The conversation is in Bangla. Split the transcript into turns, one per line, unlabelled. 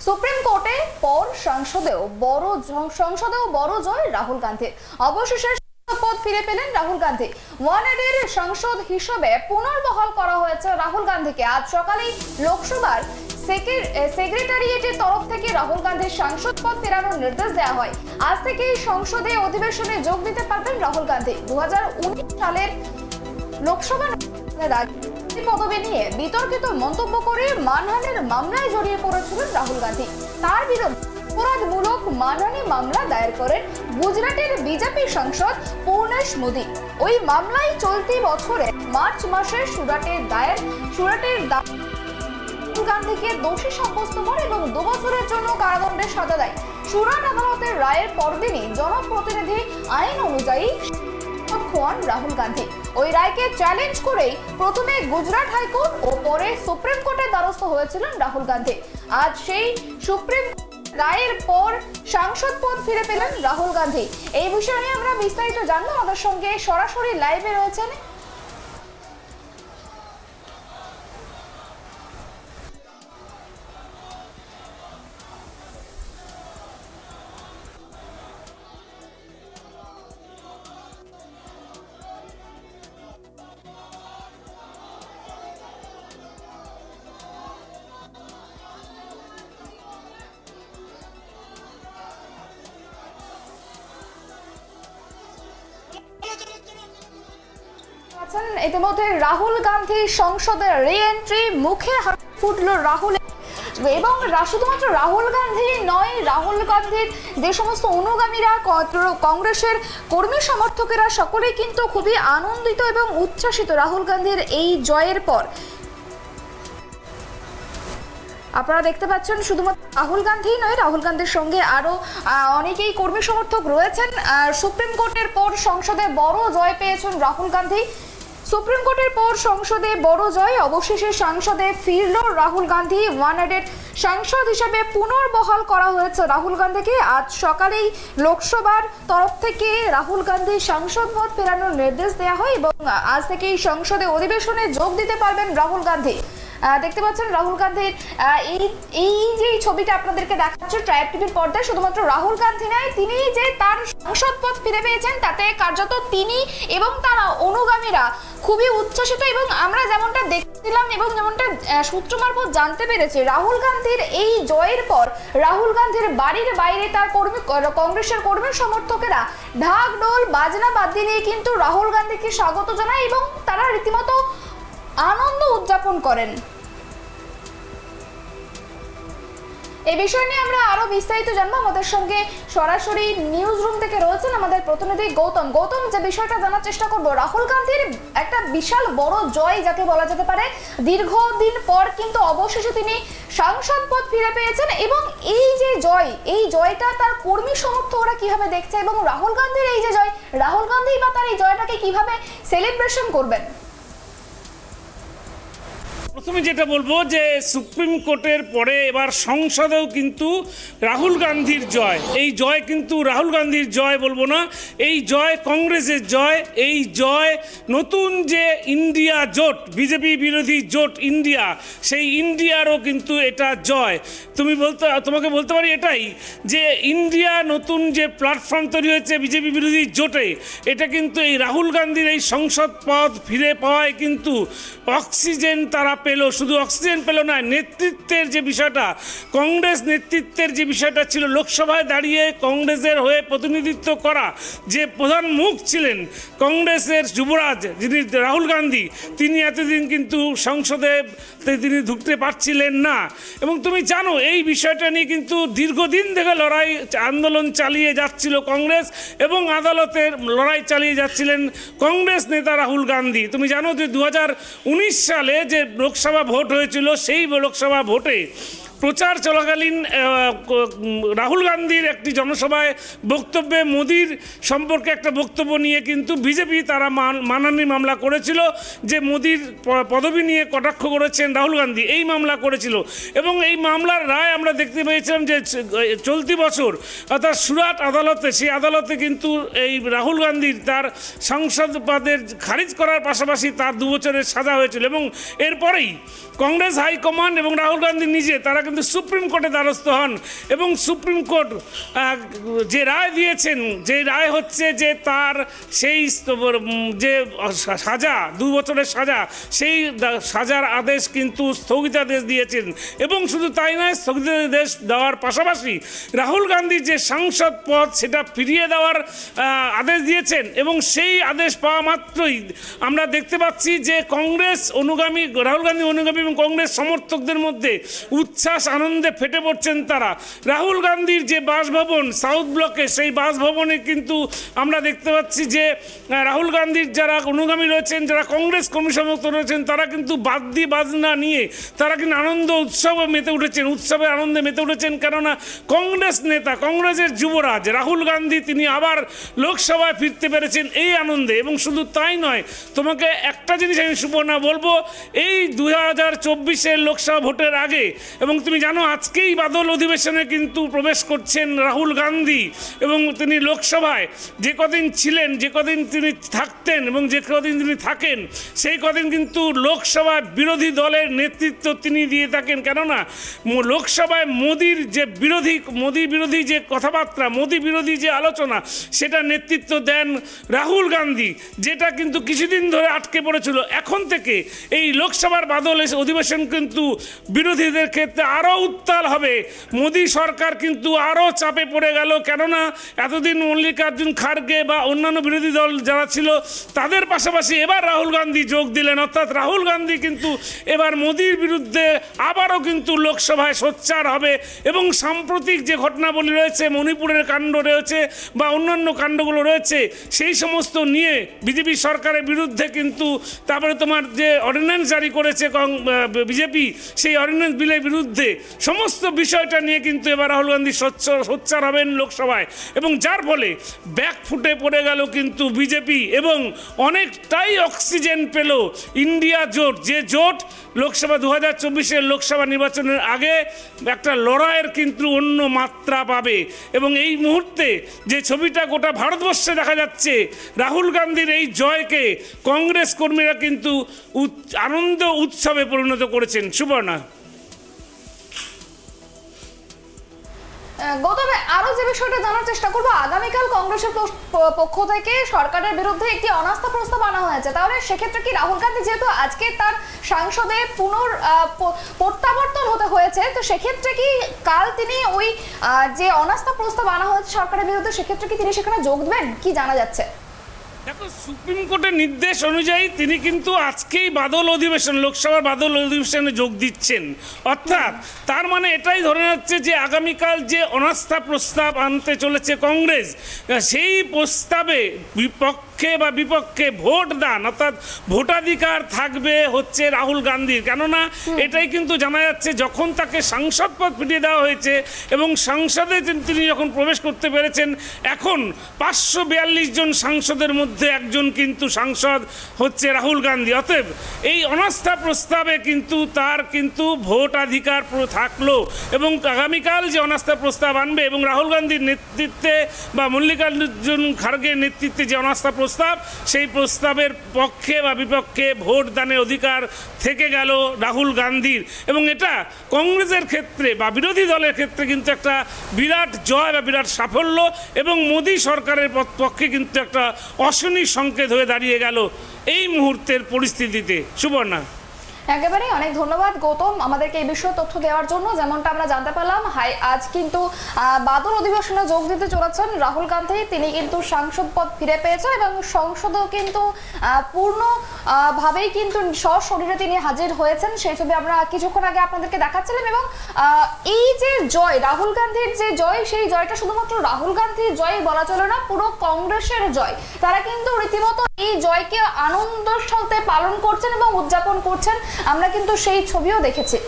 সুপ্রিম কোর্টে পর সংসদেও বড় জয় রাহুল গান্ধীর। অবশেষে পদ ফিরে পেলেন রাহুল গান্ধী। ওয়ানএডের সাংসদ হিসেবে পুনর্বহাল করা হয়েছে রাহুল গান্ধীকে। আজ সকালেই লোকসভার সেক্রেটারিয়েটের তরফ থেকে রাহুল গান্ধীর সাংসদ পদ ফেরানোর নির্দেশ দেওয়া হয়। আজ থেকেই সংসদে অধিবেশনে যোগ দিতে পারবেন রাহুল গান্ধী। 2019 সালের লোকসভা পদবি নিয়ে বিতর্কিত মন্তব্য করে মানহানির মামলায় জড়িয়ে পড়েছিলেন রাহুল গান্ধী। তার বিরুদ্ধে অপরাধমূলক মানহানি মামলা দায়ের করেন গুজরাটের বিজেপি সাংসদ পূর্ণেশ মোদী। ওই মামলায় চলতি বছরে মার্চ মাসে সুরাটের গান্ধীকে দোষী সাব্যস্ত করে এবং 2 বছরের জন্য কারাদণ্ডের সাজা দেয়। সুরাট আদালতের রায়ের পরদিনই জনপ্রতিনিধি আইন অনুযায়ী রাহুল গান্ধী ওই রায়কে চ্যালেঞ্জ করেই প্রথমে গুজরাট হাইকোর্ট ও পরে সুপ্রিম কোর্টের দ্বারস্থ হয়েছিলেন রাহুল গান্ধী। আজ সেই সুপ্রিম রায়ের পর সাংসদ পদ ফিরে পেলেন রাহুল গান্ধী। এই বিষয় নিয়ে আমরা বিস্তারিত জানবো। আমাদের সঙ্গে সরাসরি লাইভে রয়েছেন ইতিমধ্যে রাহুল গান্ধী সংসদে রি-এন্ট্রি, মুখে ফুটল রাহুল। এবং শুধুমাত্র রাহুল গান্ধী নয়, রাহুল গান্ধীর যে সমস্ত অনুগামীরা, কংগ্রেসের কর্মী সমর্থকেরা সকলেই কিন্তু খুবই আনন্দিত এবং উচ্ছ্বাসিত রাহুল গান্ধীর এই জয়ের পর। আপনারা দেখতে পাচ্ছেন শুধুমাত্র রাহুল গান্ধী নয়, রাহুল গান্ধীর সঙ্গে আরো অনেকেই কর্মী সমর্থক রয়েছেন। সুপ্রিম কোর্টের পর সংসদে বড় জয় পেয়েছেন রাহুল গান্ধী। সুপ্রিম কোর্টের পর সংসদে বড় জয়, অবশেষে সংসদে ফিরল রাহুল গান্ধী। ওয়ানএডের সাংসদ হিসেবে পুনর্বহাল করা হয়েছে রাহুল গান্ধীকে। আজ সকালেই লোকসভার তরফ থেকে রাহুল গান্ধী সাংসদ পদ ফেরানোর নির্দেশ দেওয়া হয় এবং আজ থেকেই সংসদে অধিবেশনে যোগ দিতে পারবেন রাহুল গান্ধী। দেখতে পাচ্ছেন রাহুল গান্ধীর এই যে ছবিটা আপনাদেরকে দেখাচ্ছে ট্রাইব টিভির পর্দায়, শুধুমাত্র রাহুল গান্ধী নয়, তিনি যে তার সাংসদ পদ ফিরে পেয়েছেন তাতে কার্যত তিনি এবং তার অনুগামীরা খুবই উচ্ছ্বাসিত। এবং আমরা যেমনটা দেখছিলাম এবং যেমনটা সূত্র মারফত জানতে পেরেছি, রাহুল গান্ধীর এই জয়ের পর রাহুল গান্ধীর বাড়ির বাইরে তার কংগ্রেসের কর্মী সমর্থকেরা ঢাক ঢোল বাজনা বাদ্যি নিয়ে কিন্তু রাহুল গান্ধীকে স্বাগত জানায় এবং তারা রীতিমতো আনন্দ উদযাপন করেন। এই বিষয় নিয়ে আমরা আরো বিস্তারিত জানবো। আমাদের সঙ্গে সরাসরি নিউজ রুম থেকে রয়েছেন আমাদের প্রতিনিধি গৌতম। যে বিষয়টা জানার চেষ্টা করব, রাহুল গান্ধীর একটা বিশাল বড় জয় যাকে বলা যেতে পারে। দীর্ঘদিন পর কিন্তু অবশেষে তিনি সাংসদ পদ ফিরে পেয়েছেন এবং এই যে জয়, এই জয়টা তার কর্মী সমর্থকরা কিভাবে দেখছে এবং রাহুল গান্ধীর এই যে জয়, রাহুল গান্ধী বা তার এই জয়টাকে কিভাবে সেলিব্রেশন করবেন?
প্রথমে যেটা বলবো যে সুপ্রিম কোর্টের পরে এবার সংসদেও কিন্তু রাহুল গান্ধীর জয়। এই জয় কিন্তু রাহুল গান্ধীর জয় বলবো না, এই জয় কংগ্রেসের জয়। এই জয় নতুন যে ইন্ডিয়া জোট, বিজেপি বিরোধী জোট ইন্ডিয়া, সেই ইন্ডিয়ারও কিন্তু এটা জয়। তোমাকে বলতে পারি এটাই যে ইন্ডিয়া নতুন যে প্ল্যাটফর্ম তৈরি হয়েছে বিজেপি বিরোধী জোটে, এটা কিন্তু এই রাহুল গান্ধীর এই সংসদ পদ ফিরে পাওয়ায় কিন্তু অক্সিজেন তারা পেল। শুধু অক্সিজেন পেল না, নেতৃত্বের যে বিষয়টা, কংগ্রেস নেতৃত্বের যে বিষয়টা ছিল, লোকসভায় দাঁড়িয়ে কংগ্রেসের হয়ে প্রতিনিধিত্ব করা যে প্রধান মুখ ছিলেন কংগ্রেসের যুবরাজ যিনি রাহুল গান্ধী, তিনি এতদিন কিন্তু সংসদে তিনি ঢুকতে পারছিলেন না। এবং তুমি জানো এই বিষয়টা নিয়ে কিন্তু দীর্ঘদিন থেকে আন্দোলন চালিয়ে যাচ্ছিল কংগ্রেস এবং আদালতের লড়াই চালিয়ে যাচ্ছিলেন কংগ্রেস নেতা রাহুল গান্ধী। তুমি জানো যে 2019 সালে যে লোকসভা ভোট হয়েছিল, সেই লোকসভা ভোটে প্রচার চলাকালীন রাহুল গান্ধীর একটি জনসভায় বক্তব্যে মোদির সম্পর্কে একটা বক্তব্য নিয়ে কিন্তু বিজেপি তারা মানহানি মামলা করেছিল, যে মোদির পদবি নিয়ে কটাক্ষ করেছেন রাহুল গান্ধী, এই মামলা করেছিল। এবং এই মামলার রায় আমরা দেখতে পেয়েছিলাম যে চলতি বছর অর্থাৎ সুরাট আদালতে, সেই আদালতে কিন্তু এই রাহুল গান্ধীর তার সাংসদ পদের খারিজ করার পাশাপাশি তার 2 বছরের সাজা হয়েছিল। এবং এরপরেই কংগ্রেস হাইকমান্ড এবং রাহুল গান্ধী নিজে তারা কিন্তু সুপ্রিম কোর্টে দ্বারস্থ হন এবং সুপ্রিম কোর্ট যে রায় দিয়েছেন, যে রায় হচ্ছে যে তার সেই যে সাজা 2 বছরের সাজা, সেই সাজার আদেশ কিন্তু স্থগিতাদেশ দিয়েছেন। এবং শুধু তাই নয়, স্থগিতাদেশ দেওয়ার পাশাপাশি রাহুল গান্ধীর যে সাংসদ পদ সেটা ফিরিয়ে দেওয়ার আদেশ দিয়েছেন। এবং সেই আদেশ পাওয়া মাত্রই আমরা দেখতে পাচ্ছি যে কংগ্রেস অনুগামী, রাহুল গান্ধী অনুগামী এবং কংগ্রেস সমর্থকদের মধ্যে উচ্ছ্বাস আনন্দে ফেটে পড়ছেন তারা। রাহুল গান্ধীর যে বাসভবন সাউথ ব্লকে, সেই বাসভবনে কিন্তু আমরা দেখতে পাচ্ছি যে রাহুল গান্ধীর যারা অনুগামী রয়েছেন, যারা কংগ্রেস কর্মী সমর্থক রয়েছেন, তারা কিন্তু বাদ্যি বাজনা নিয়ে তারা কিন্তু আনন্দ উৎসবে মেতে উঠেছেন, উৎসবে আনন্দে মেতে উঠেছেন। কেননা কংগ্রেস নেতা, কংগ্রেসের যুবরাজ রাহুল গান্ধী তিনি আবার লোকসভায় ফিরতে পেরেছেন এই আনন্দে। এবং শুধু তাই নয়, তোমাকে একটা জিনিস আমি সুবর্ণা বলবো, এই 2024-এর লোকসভা ভোটের আগে, এবং তুমি জানো আজকেই বাদল অধিবেশনে কিন্তু প্রবেশ করছেন রাহুল গান্ধী, এবং তিনি লোকসভায় যে কদিন ছিলেন, যে কদিন তিনি থাকতেন এবং যে কদিন তিনি থাকেন, সেই কদিন কিন্তু লোকসভায় বিরোধী দলের নেতৃত্ব তিনি দিয়ে থাকেন। কেননা লোকসভায় মোদির যে মোদি বিরোধী যে কথাবার্তা, মোদি বিরোধী যে আলোচনা, সেটা নেতৃত্ব দেন রাহুল গান্ধী, যেটা কিন্তু কিছুদিন ধরে আটকে পড়েছিল। এখন থেকে এই লোকসভার বাদল অধিবেশন কিন্তু বিরোধীদের ক্ষেত্রে আরও উত্তাল হবে। মোদি সরকার কিন্তু আরও চাপে পড়ে গেল। কেননা এতদিন মল্লিকার্জুন খাড়গে বা অন্যান্য বিরোধী দল যারা ছিল তাদের পাশাপাশি এবার রাহুল গান্ধী যোগ দিলেন। অর্থাৎ রাহুল গান্ধী কিন্তু এবার মোদির বিরুদ্ধে আবারও কিন্তু লোকসভায় সোচ্চার হবে। এবং সাম্প্রতিক যে ঘটনাবলী রয়েছে, মণিপুরের কাণ্ড রয়েছে বা অন্যান্য কাণ্ডগুলো রয়েছে, সেই সমস্ত নিয়ে বিজেপি সরকারের বিরুদ্ধে কিন্তু, তারপরে তোমার যে অর্ডিন্যান্স জারি করেছে বিজেপি, সেই অর্ডিন্যান্স বিলের বিরুদ্ধে সমস্ত বিষয়টা নিয়ে কিন্তু এবার রাহুল গান্ধী সোচ্চার হবেন লোকসভায়। এবং যার ফলে ব্যাক ফুটে পড়ে গেল কিন্তু বিজেপি, এবং অনেকটাই অক্সিজেন পেল ইন্ডিয়া জোট, যে জোট লোকসভা 2024-এর লোকসভা নির্বাচনের আগে একটা লড়াইয়ের কিন্তু অন্য মাত্রা পাবে। এবং এই মুহূর্তে যে ছবিটা গোটা ভারতবর্ষে দেখা যাচ্ছে, রাহুল গান্ধীর এই জয়কে কংগ্রেস কর্মীরা কিন্তু আনন্দ উৎসবে পরিণত করেছেন। সুবর্ণা,
গৌতম, আরো যে বিষয়টা জানার চেষ্টা করবো, আগামীকাল কংগ্রেসের পক্ষ থেকে সরকারের বিরুদ্ধে একটি অনাস্থা প্রস্তাব আনা হয়েছে। তাহলে সেক্ষেত্রে কি রাহুল গান্ধী, যেহেতু আজকে তার সংসদে প্রত্যাবর্তন হতে হয়েছে, তো সেক্ষেত্রে কি কাল তিনি ওই যে অনাস্থা প্রস্তাব আনা হয়েছে সরকারের বিরুদ্ধে, সেক্ষেত্রে কি তিনি সেখানে যোগ দেবেন, কি জানা যাচ্ছে?
দেখো, সুপ্রিম কোর্টের নির্দেশ অনুযায়ী তিনি কিন্তু আজকেই বাদল অধিবেশন, লোকসভার বাদল অধিবেশনে যোগ দিচ্ছেন। অর্থাৎ তার মানে এটাই ধরে যাচ্ছে যে আগামীকাল যে অনাস্থা প্রস্তাব আনতে চলেছে কংগ্রেস, সেই প্রস্তাবে বিপক্ষে ভোট দান, অর্থাৎ ভোটাধিকার থাকবে হচ্ছে রাহুল গান্ধীর। কেননা এটাই কিন্তু জানা যাচ্ছে, যখন তাকে সাংসদ পদ ফিরিয়ে দেওয়া হয়েছে এবং সংসদে তিনি যখন প্রবেশ করতে পেরেছেন, এখন 542 জন সাংসদের মধ্যে একজন কিন্তু সাংসদ হচ্ছে রাহুল গান্ধী। অতএব এই অনাস্থা প্রস্তাবে কিন্তু তার কিন্তু ভোটাধিকার থাকলো। এবং আগামীকাল যে অনাস্থা প্রস্তাব আনবে এবং রাহুল গান্ধীর নেতৃত্বে বা মল্লিকার্জুন খাড়গের নেতৃত্বে যে অনাস্থা প্রস্তাব, সেই প্রস্তাবের পক্ষে বা বিপক্ষে ভোট দানের অধিকার থেকে গেল রাহুল গান্ধীর। এবং এটা কংগ্রেসের ক্ষেত্রে বা বিরোধী দলের ক্ষেত্রে কিন্তু একটা বিরাট জয় বা বিরাট সাফল্য, এবং মোদী সরকারের পক্ষে কিন্তু একটা অশনি সংকেত হয়ে দাঁড়িয়ে গেল এই মুহূর্তের পরিস্থিতিতে। সুবর্ণা,
একেবারেই অনেক ধন্যবাদ গৌতম আমাদেরকে এই বিষয়ে তথ্য দেওয়ার জন্য। যেমনটা আমরা জানতে পারলাম, আজ কিন্তু বাদল অধিবেশনে যোগ দিতে চলেছেন রাহুল গান্ধী। তিনি কিন্তু সাংসদ পদ ফিরে পেয়েছেন এবং সংসদেও কিন্তু পূর্ণভাবেই কিন্তু সশরীরে তিনি হাজির হয়েছেন। সেই ছবি আমরা কিছুক্ষণ আগে আপনাদেরকে দেখাচ্ছিলাম। এবং এই যে জয়, রাহুল গান্ধীর যে জয়, সেই জয়টা শুধুমাত্র রাহুল গান্ধীর জয় বলা চলে না, পুরো কংগ্রেসের জয়। তারা কিন্তু রীতিমতো এই জয়কে আনন্দের সাথে পালন করছেন এবং উদযাপন করছেন। আমরা কিন্তু সেই ছবিও দেখেছি।